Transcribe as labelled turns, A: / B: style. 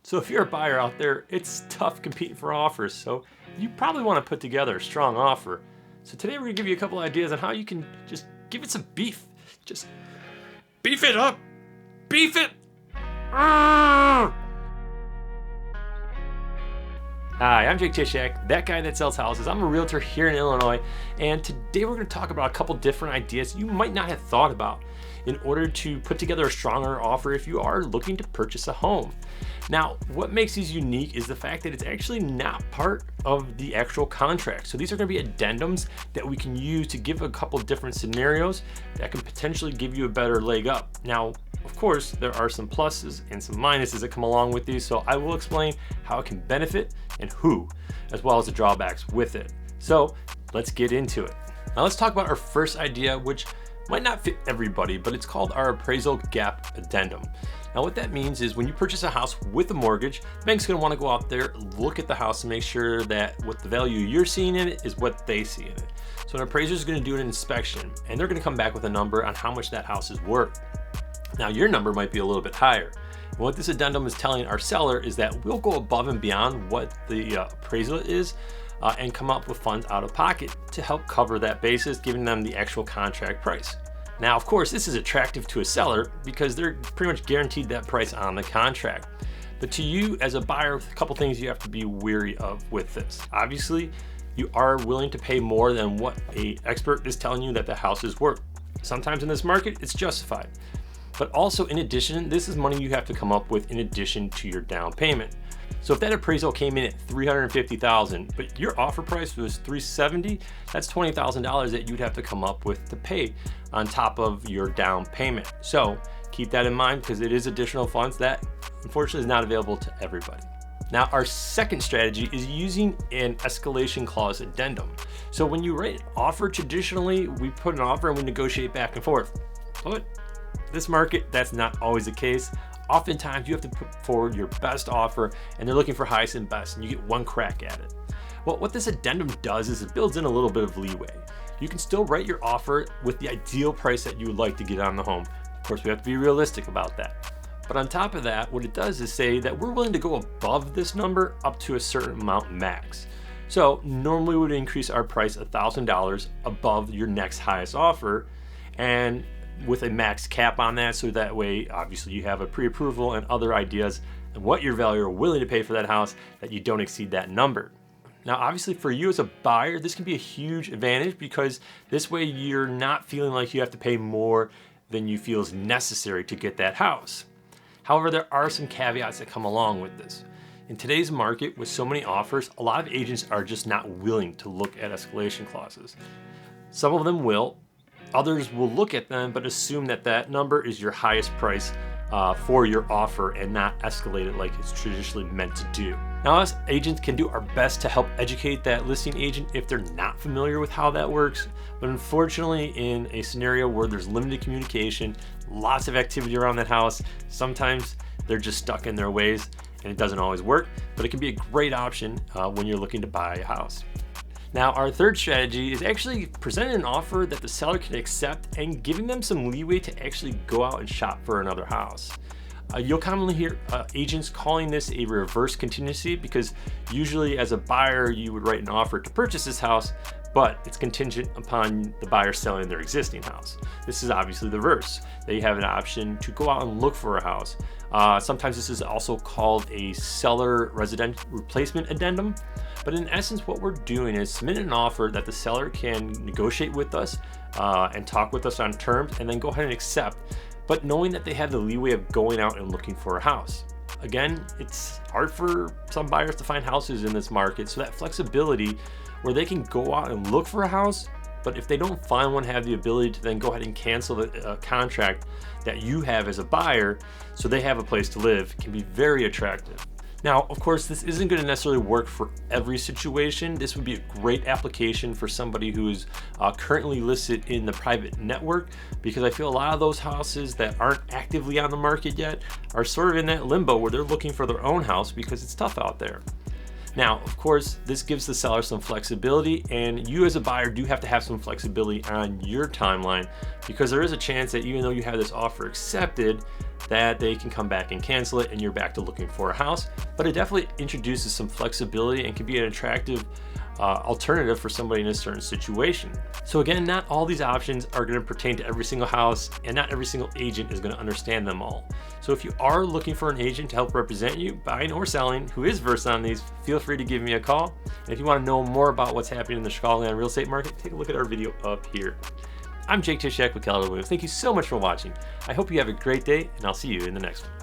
A: So if you're a buyer out there, it's tough competing for offers, so you probably want to put together a strong offer. So today we're going to give you a couple ideas on how you can just give it some beef. Just beef it up. Beef it. Hi, I'm Jake Tysiak, that guy that sells houses. I'm a realtor here in Illinois, and today we're going to talk about a couple different ideas you might not have thought about in order to put together a stronger offer if you are looking to purchase a home. Now, what makes these unique is the fact that it's actually not part of the actual contract. So these are going to be addendums that we can use to give a couple different scenarios that can potentially give you a better leg up. Now, of course, there are some pluses and some minuses that come along with these, so I will explain how it can benefit and who, as well as the drawbacks with it. So let's get into it. Now let's talk about our first idea, which might not fit everybody, but it's called our appraisal gap addendum. Now what that means is when you purchase a house with a mortgage, the bank's gonna wanna go out there, look at the house and make sure that what the value you're seeing in it is what they see in it. So an appraiser is gonna do an inspection and they're gonna come back with a number on how much that house is worth. Now your number might be a little bit higher. And what this addendum is telling our seller is that we'll go above and beyond what the appraisal is and come up with funds out of pocket to help cover that basis, giving them the actual contract price. Now, of course, this is attractive to a seller because they're pretty much guaranteed that price on the contract. But to you as a buyer, a couple things you have to be wary of with this. Obviously, you are willing to pay more than what an expert is telling you that the house is worth. Sometimes in this market, it's justified. But also in addition, this is money you have to come up with in addition to your down payment. So if that appraisal came in at $350,000, but your offer price was $370,000, that's $20,000 that you'd have to come up with to pay on top of your down payment. So keep that in mind because it is additional funds that unfortunately is not available to everybody. Now our second strategy is using an escalation clause addendum. So when you write an offer, traditionally we put an offer and we negotiate back and forth. But this market, that's not always the case. Oftentimes you have to put forward your best offer and they're looking for highest and best and you get one crack at it. Well, what this addendum does is it builds in a little bit of leeway. You can still write your offer with the ideal price that you would like to get on the home. Of course, we have to be realistic about that. But on top of that, what it does is say that we're willing to go above this number up to a certain amount max. So normally we would increase our price $1,000 above your next highest offer and with a max cap on that, so that way obviously you have a pre-approval and other ideas and what your value are willing to pay for that house, that you don't exceed that number. Now obviously for you as a buyer, this can be a huge advantage because this way you're not feeling like you have to pay more than you feel is necessary to get that house. However, there are some caveats that come along with this. In today's market with so many offers, a lot of agents are just not willing to look at escalation clauses. Some of them will. Others will look at them but assume that that number is your highest price for your offer and not escalate it like it's traditionally meant to do. Now us agents can do our best to help educate that listing agent if they're not familiar with how that works. But unfortunately, in a scenario where there's limited communication, lots of activity around that house, sometimes they're just stuck in their ways and it doesn't always work, but it can be a great option when you're looking to buy a house. Now, our third strategy is actually presenting an offer that the seller can accept and giving them some leeway to actually go out and shop for another house. You'll commonly hear agents calling this a reverse contingency because usually as a buyer, you would write an offer to purchase this house, but it's contingent upon the buyer selling their existing house. This is obviously the reverse. They have an option to go out and look for a house. Sometimes this is also called a seller resident replacement addendum. But in essence, what we're doing is submitting an offer that the seller can negotiate with us and talk with us on terms and then go ahead and accept, but knowing that they have the leeway of going out and looking for a house. Again, it's hard for some buyers to find houses in this market, so that flexibility where they can go out and look for a house, but if they don't find one, have the ability to then go ahead and cancel the contract that you have as a buyer so they have a place to live, can be very attractive. Now, of course, this isn't going to necessarily work for every situation. This would be a great application for somebody who is currently listed in the private network, because I feel a lot of those houses that aren't actively on the market yet are sort of in that limbo where they're looking for their own house because it's tough out there. Now, of course, this gives the seller some flexibility, and you as a buyer do have to have some flexibility on your timeline, because there is a chance that even though you have this offer accepted, that they can come back and cancel it and you're back to looking for a house. But it definitely introduces some flexibility and can be an attractive alternative for somebody in a certain situation. So again, not all these options are going to pertain to every single house, and not every single agent is going to understand them all. So if you are looking for an agent to help represent you, buying or selling, who is versed on these, feel free to give me a call. And if you want to know more about what's happening in the Chicagoland real estate market, take a look at our video up here. I'm Jake Tysiak with Keller. Thank you so much for watching. I hope you have a great day, and I'll see you in the next one.